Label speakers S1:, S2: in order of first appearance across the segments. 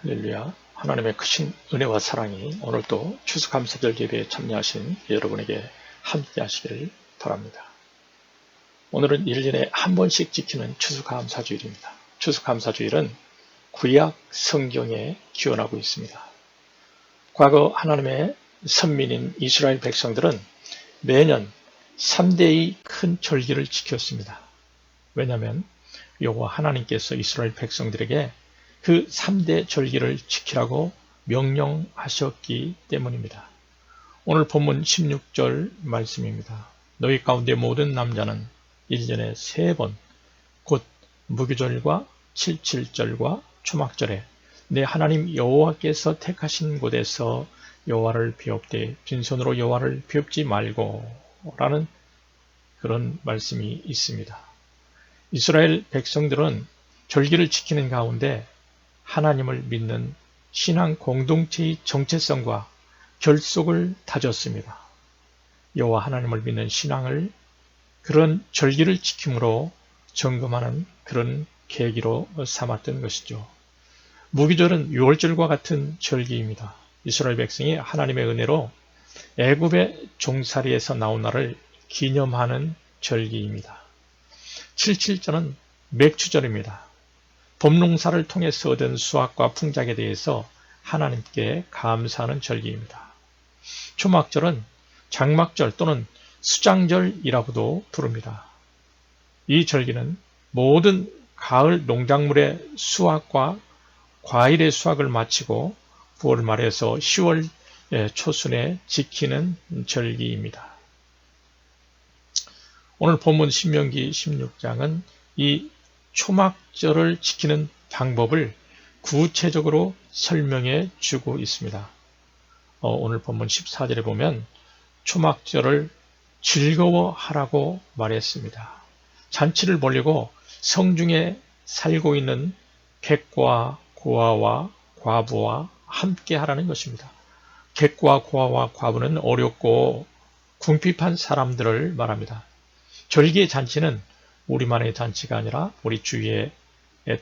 S1: 할렐루야. 하나님의 크신 은혜와 사랑이 오늘도 추수감사절 예배에 참여하신 여러분에게 함께 하시기를 바랍니다. 오늘은 1년에 한 번씩 지키는 추수감사주일입니다. 추수감사주일은 구약 성경에 기원하고 있습니다. 과거 하나님의 선민인 이스라엘 백성들은 매년 3대의 큰 절기를 지켰습니다. 왜냐하면 여호와 하나님께서 이스라엘 백성들에게 그 3대 절기를 지키라고 명령하셨기 때문입니다. 오늘 본문 16절 말씀입니다. 너희 가운데 모든 남자는 1년에 3번 곧 무교절과 77절과 초막절에 내 하나님 여호와께서 택하신 곳에서 여호와를 비옵되 빈손으로 여호와를 비옵지 말고 라는 그런 말씀이 있습니다. 이스라엘 백성들은 절기를 지키는 가운데 하나님을 믿는 신앙 공동체의 정체성과 결속을 다졌습니다. 여호와 하나님을 믿는 신앙을 그런 절기를 지킴으로 점검하는 그런 계기로 삼았던 것이죠. 무기절은 6월절과 같은 절기입니다. 이스라엘 백성이 하나님의 은혜로 애굽의 종살이에서 나온 날을 기념하는 절기입니다. 77절은 맥추절입니다. 봄농사를 통해서 얻은 수확과 풍작에 대해서 하나님께 감사하는 절기입니다. 초막절은 장막절 또는 수장절이라고도 부릅니다. 이 절기는 모든 가을 농작물의 수확과 과일의 수확을 마치고 9월 말에서 10월 초순에 지키는 절기입니다. 오늘 본문 신명기 16장은 이 초막절을 지키는 방법을 구체적으로 설명해 주고 있습니다. 오늘 본문 14절에 보면 초막절을 즐거워하라고 말했습니다. 잔치를 벌이고 성중에 살고 있는 객과 고아와 과부와 함께 하라는 것입니다. 객과 고아와 과부는 어렵고 궁핍한 사람들을 말합니다. 절기의 잔치는 우리만의 잔치가 아니라 우리 주위에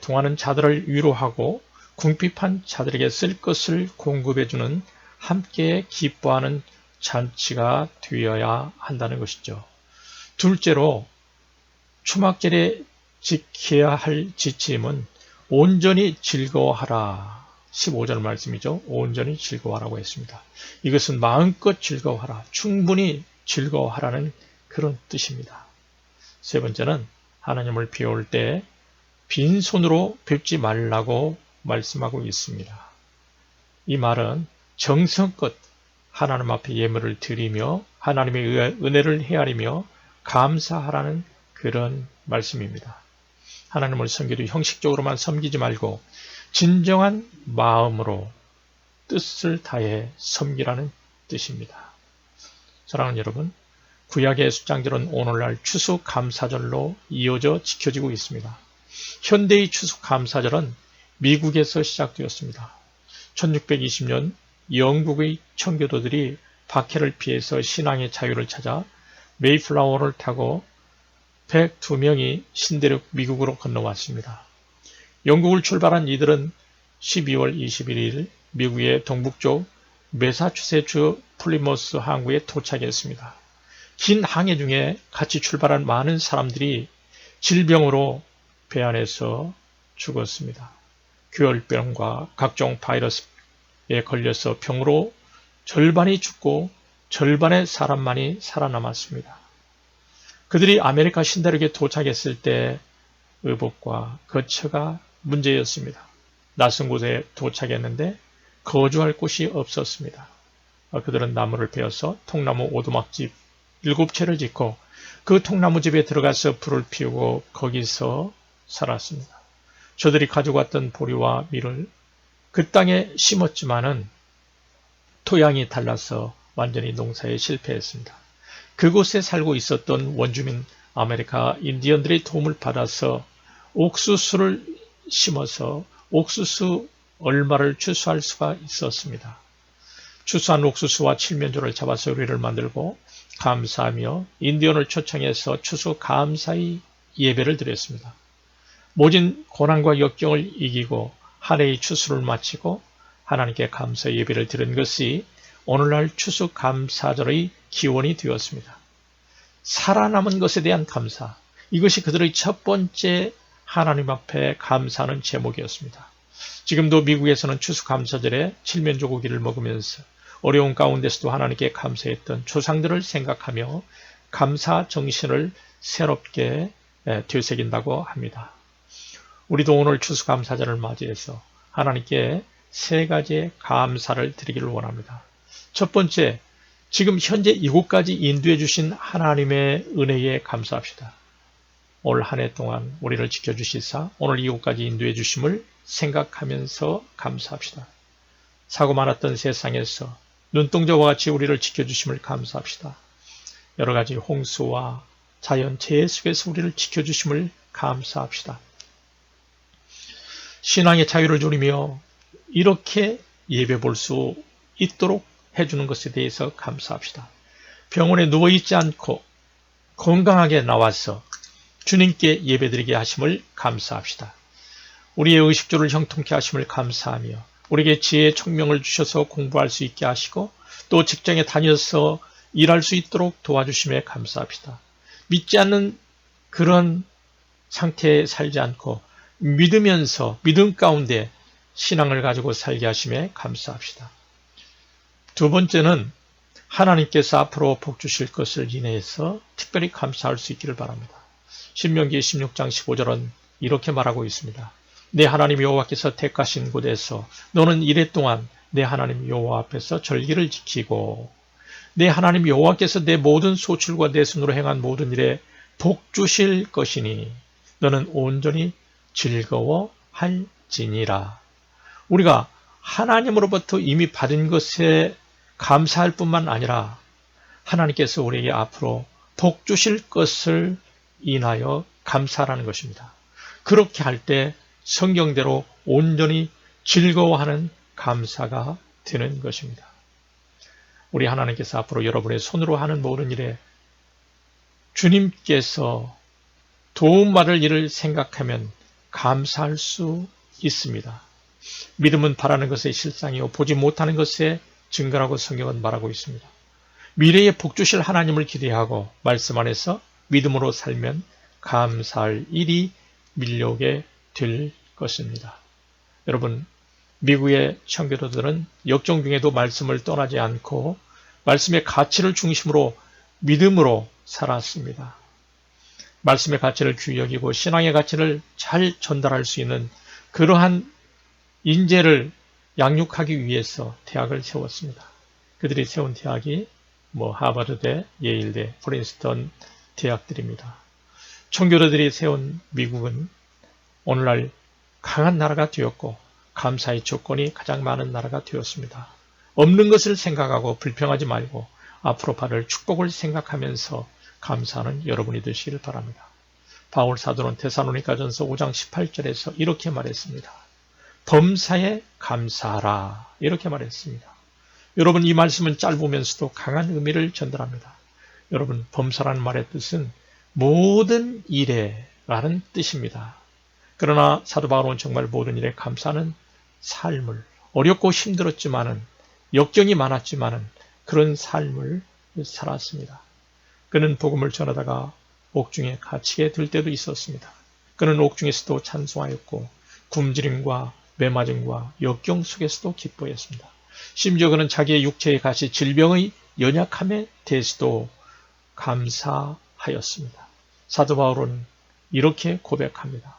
S1: 통하는 자들을 위로하고 궁핍한 자들에게 쓸 것을 공급해주는 함께 기뻐하는 잔치가 되어야 한다는 것이죠. 둘째로 초막절에 지켜야 할 지침은 온전히 즐거워하라. 15절 말씀이죠. 온전히 즐거워하라고 했습니다. 이것은 마음껏 즐거워하라. 충분히 즐거워하라는 그런 뜻입니다. 세 번째는 하나님을 비올 때 빈손으로 뵙지 말라고 말씀하고 있습니다. 이 말은 정성껏 하나님 앞에 예물을 드리며 하나님의 은혜를 헤아리며 감사하라는 그런 말씀입니다. 하나님을 섬기도 형식적으로만 섬기지 말고 진정한 마음으로 뜻을 다해 섬기라는 뜻입니다. 사랑하는 여러분, 구약의 수장절은 오늘날 추수감사절로 이어져 지켜지고 있습니다. 현대의 추수감사절은 미국에서 시작되었습니다. 1620년 영국의 청교도들이 박해를 피해서 신앙의 자유를 찾아 메이플라워를 타고 102명이 신대륙 미국으로 건너왔습니다. 영국을 출발한 이들은 12월 21일 미국의 동북쪽 매사추세츠 플리머스 항구에 도착했습니다. 긴 항해 중에 같이 출발한 많은 사람들이 질병으로 배 안에서 죽었습니다. 교열병과 각종 바이러스에 걸려서 병으로 절반이 죽고 절반의 사람만이 살아남았습니다. 그들이 아메리카 신대륙에 도착했을 때 의복과 거처가 문제였습니다. 낯선 곳에 도착했는데 거주할 곳이 없었습니다. 그들은 나무를 베어서 통나무 오두막집 7채를 짓고 그 통나무집에 들어가서 불을 피우고 거기서 살았습니다. 저들이 가져갔던 보리와 밀을 그 땅에 심었지만은 토양이 달라서 완전히 농사에 실패했습니다. 그곳에 살고 있었던 원주민 아메리카 인디언들의 도움을 받아서 옥수수를 심어서 옥수수 얼마를 추수할 수가 있었습니다. 추수한 옥수수와 칠면조를 잡아서 요리를 만들고 감사하며 인디언을 초청해서 추수 감사의 예배를 드렸습니다. 모진 고난과 역경을 이기고 한 해의 추수를 마치고 하나님께 감사 예배를 드린 것이 오늘날 추수감사절의 기원이 되었습니다. 살아남은 것에 대한 감사, 이것이 그들의 첫 번째 하나님 앞에 감사하는 제목이었습니다. 지금도 미국에서는 추수감사절에 칠면조고기를 먹으면서 어려운 가운데서도 하나님께 감사했던 조상들을 생각하며 감사 정신을 새롭게 되새긴다고 합니다. 우리도 오늘 추수감사절을 맞이해서 하나님께 세 가지의 감사를 드리기를 원합니다. 첫 번째, 지금 현재 이곳까지 인도해 주신 하나님의 은혜에 감사합시다. 올 한 해 동안 우리를 지켜주시사 오늘 이곳까지 인도해 주심을 생각하면서 감사합시다. 사고 많았던 세상에서 눈동자와 같이 우리를 지켜주심을 감사합시다. 여러 가지 홍수와 자연재해 속에서 우리를 지켜주심을 감사합시다. 신앙의 자유를 누리며 이렇게 예배 볼 수 있도록 해주는 것에 대해서 감사합시다. 병원에 누워있지 않고 건강하게 나와서 주님께 예배드리게 하심을 감사합시다. 우리의 의식주를 형통케 하심을 감사하며 우리에게 지혜의 총명을 주셔서 공부할 수 있게 하시고 또 직장에 다녀서 일할 수 있도록 도와주심에 감사합시다. 믿지 않는 그런 상태에 살지 않고 믿으면서 믿음 가운데 신앙을 가지고 살게 하심에 감사합시다. 두 번째는 하나님께서 앞으로 복 주실 것을 인해서 특별히 감사할 수 있기를 바랍니다. 신명기 16장 15절은 이렇게 말하고 있습니다. 내 하나님 여호와께서 택하신 곳에서 너는 이래 동안 내 하나님 여호와 앞에서 절기를 지키고 내 하나님 여호와께서 내 모든 소출과 내 손으로 행한 모든 일에 복 주실 것이니 너는 온전히 즐거워할지니라. 우리가 하나님으로부터 이미 받은 것에 감사할 뿐만 아니라 하나님께서 우리에게 앞으로 복 주실 것을 인하여 감사하라는 것입니다. 그렇게 할 때 성경대로 온전히 즐거워하는 감사가 되는 것입니다. 우리 하나님께서 앞으로 여러분의 손으로 하는 모든 일에 주님께서 도움 받을 일을 생각하면 감사할 수 있습니다. 믿음은 바라는 것의 실상이요 보지 못하는 것의 증거라고 성경은 말하고 있습니다. 미래에 복 주실 하나님을 기대하고 말씀 안에서 믿음으로 살면 감사할 일이 밀려오게 될 것입니다. 여러분, 미국의 청교도들은 역정 중에도 말씀을 떠나지 않고 말씀의 가치를 중심으로 믿음으로 살았습니다. 말씀의 가치를 귀히 여기고 신앙의 가치를 잘 전달할 수 있는 그러한 인재를 양육하기 위해서 대학을 세웠습니다. 그들이 세운 대학이 하버드대, 예일대, 프린스턴 대학들입니다. 청교도들이 세운 미국은 오늘날 강한 나라가 되었고 감사의 조건이 가장 많은 나라가 되었습니다. 없는 것을 생각하고 불평하지 말고 앞으로 받을 축복을 생각하면서 감사하는 여러분이 되시길 바랍니다. 바울 사도는 데살로니가전서 5장 18절에서 이렇게 말했습니다. 범사에 감사하라 이렇게 말했습니다. 여러분, 이 말씀은 짧으면서도 강한 의미를 전달합니다. 여러분, 범사라는 말의 뜻은 모든 일에 라는 뜻입니다. 그러나 사도 바울은 정말 모든 일에 감사하는 삶을, 어렵고 힘들었지만은 역경이 많았지만은 그런 삶을 살았습니다. 그는 복음을 전하다가 옥중에 갇히게 될 때도 있었습니다. 그는 옥중에서도 찬송하였고 굶주림과 매맞음과 역경 속에서도 기뻐했습니다. 심지어 그는 자기의 육체에 가시 질병의 연약함에 대해서도 감사하였습니다. 사도 바울은 이렇게 고백합니다.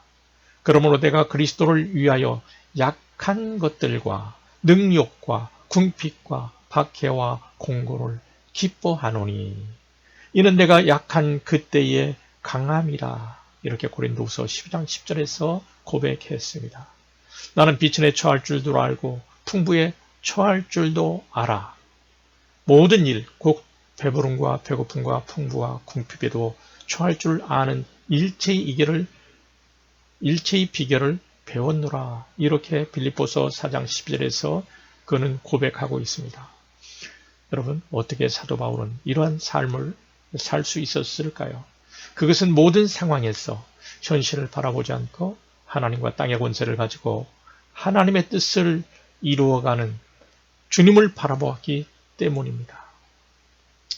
S1: 그러므로 내가 그리스도를 위하여 약한 것들과 능욕과 궁핍과 박해와 공고를 기뻐하노니 이는 내가 약한 그때의 강함이라. 이렇게 고린도후서 12장 10절에서 고백했습니다. 나는 비천에 처할 줄도 알고 풍부에 처할 줄도 알아. 모든 일, 곧 배부름과 배고픔과 풍부와 궁핍에도 처할 줄 아는 일체의 비결을 배웠노라. 이렇게 빌립보서 4장 12절에서 그는 고백하고 있습니다. 여러분, 어떻게 사도 바울은 이러한 삶을 살 수 있었을까요? 그것은 모든 상황에서 현실을 바라보지 않고 하나님과 땅의 권세를 가지고 하나님의 뜻을 이루어가는 주님을 바라보았기 때문입니다.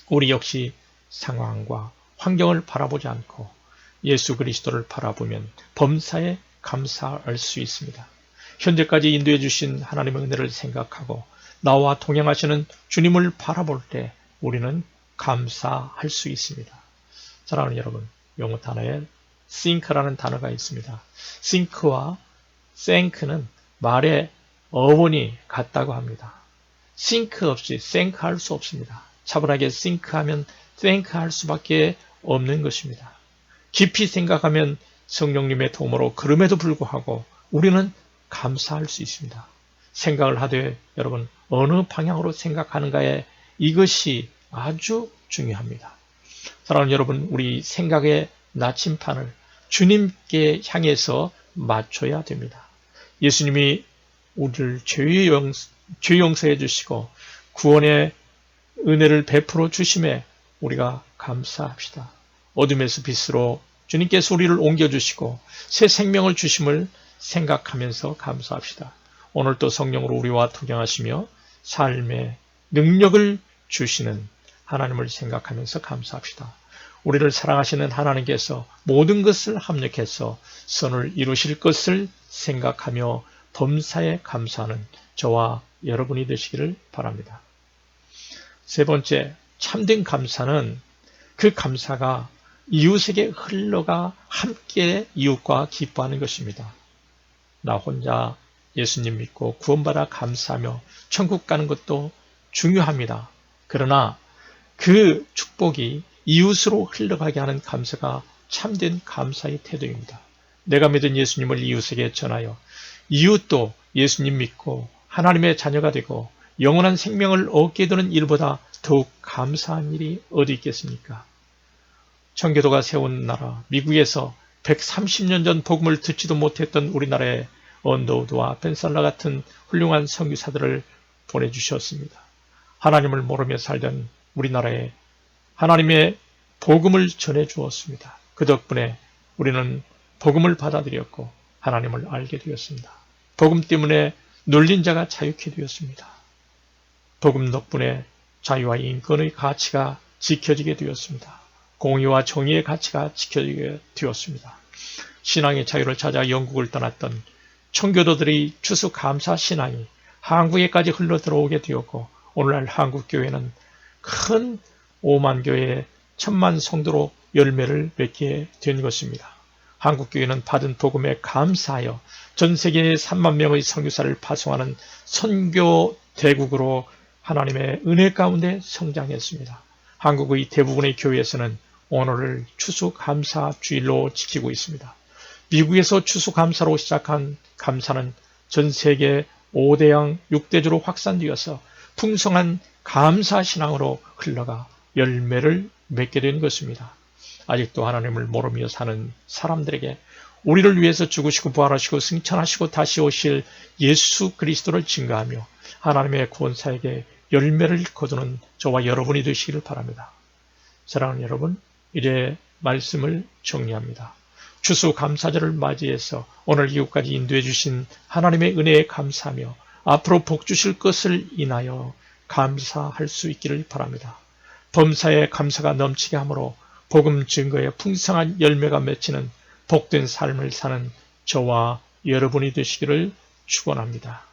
S1: 우리 역시 상황과 환경을 바라보지 않고 예수 그리스도를 바라보면 범사에 감사할 수 있습니다. 현재까지 인도해 주신 하나님의 은혜를 생각하고 나와 동행하시는 주님을 바라볼 때 우리는 감사할 수 있습니다. 사랑하는 여러분, 영어 단어에 think라는 단어가 있습니다. think와 thank는 말의 어원이 같다고 합니다. think 없이 thank 할 수 없습니다. 차분하게 think 하면 thank 할 수밖에 없는 것입니다. 깊이 생각하면 성령님의 도움으로 그럼에도 불구하고 우리는 감사할 수 있습니다. 생각을 하되 여러분 어느 방향으로 생각하는가에 이것이 아주 중요합니다. 사랑하는 여러분, 우리 생각의 나침판을 주님께 향해서 맞춰야 됩니다. 예수님이 우리를 죄 용서해 주시고 구원의 은혜를 베풀어 주심에 우리가 감사합시다. 어둠에서 빛으로 주님께서 우리를 옮겨주시고 새 생명을 주심을 생각하면서 감사합시다. 오늘도 성령으로 우리와 동행하시며 삶의 능력을 주시는 하나님을 생각하면서 감사합시다. 우리를 사랑하시는 하나님께서 모든 것을 합력해서 선을 이루실 것을 생각하며 범사에 감사하는 저와 여러분이 되시기를 바랍니다. 세 번째, 참된 감사는 그 감사가 이웃에게 흘러가 함께 이웃과 기뻐하는 것입니다. 나 혼자 예수님 믿고 구원받아 감사하며 천국 가는 것도 중요합니다. 그러나 그 축복이 이웃으로 흘러가게 하는 감사가 참된 감사의 태도입니다. 내가 믿은 예수님을 이웃에게 전하여 이웃도 예수님 믿고 하나님의 자녀가 되고 영원한 생명을 얻게 되는 일보다 더욱 감사한 일이 어디 있겠습니까? 청교도가 세운 나라 미국에서 130년 전 복음을 듣지도 못했던 우리나라에 언더우드와 벤살라 같은 훌륭한 선교사들을 보내주셨습니다. 하나님을 모르며 살던 우리나라에 하나님의 복음을 전해주었습니다. 그 덕분에 우리는 복음을 받아들였고 하나님을 알게 되었습니다. 복음 때문에 눌린 자가 자유케 되었습니다. 복음 덕분에 자유와 인권의 가치가 지켜지게 되었습니다. 공의와 정의의 가치가 지켜지게 되었습니다. 신앙의 자유를 찾아 영국을 떠났던 청교도들의 추수감사 신앙이 한국에까지 흘러들어오게 되었고 오늘날 한국교회는 큰 5만 교회의 1000만 성도로 열매를 맺게 된 것입니다. 한국교회는 받은 복음에 감사하여 전 세계에 3만 명의 선교사를 파송하는 선교 대국으로 하나님의 은혜 가운데 성장했습니다. 한국의 대부분의 교회에서는 오늘을 추수감사 주일로 지키고 있습니다. 미국에서 추수감사로 시작한 감사는 전 세계 5대양 6대주로 확산되어서 풍성한 감사신앙으로 흘러가 열매를 맺게 된 것입니다. 아직도 하나님을 모르며 사는 사람들에게 우리를 위해서 죽으시고 부활하시고 승천하시고 다시 오실 예수 그리스도를 증거하며 하나님의 구원사에게 열매를 거두는 저와 여러분이 되시기를 바랍니다. 사랑하는 여러분, 이제 말씀을 정리합니다. 추수감사절을 맞이해서 오늘 이곳까지 인도해 주신 하나님의 은혜에 감사하며 앞으로 복 주실 것을 인하여 감사할 수 있기를 바랍니다. 범사에 감사가 넘치게 하므로 복음 증거에 풍성한 열매가 맺히는 복된 삶을 사는 저와 여러분이 되시기를 축원합니다.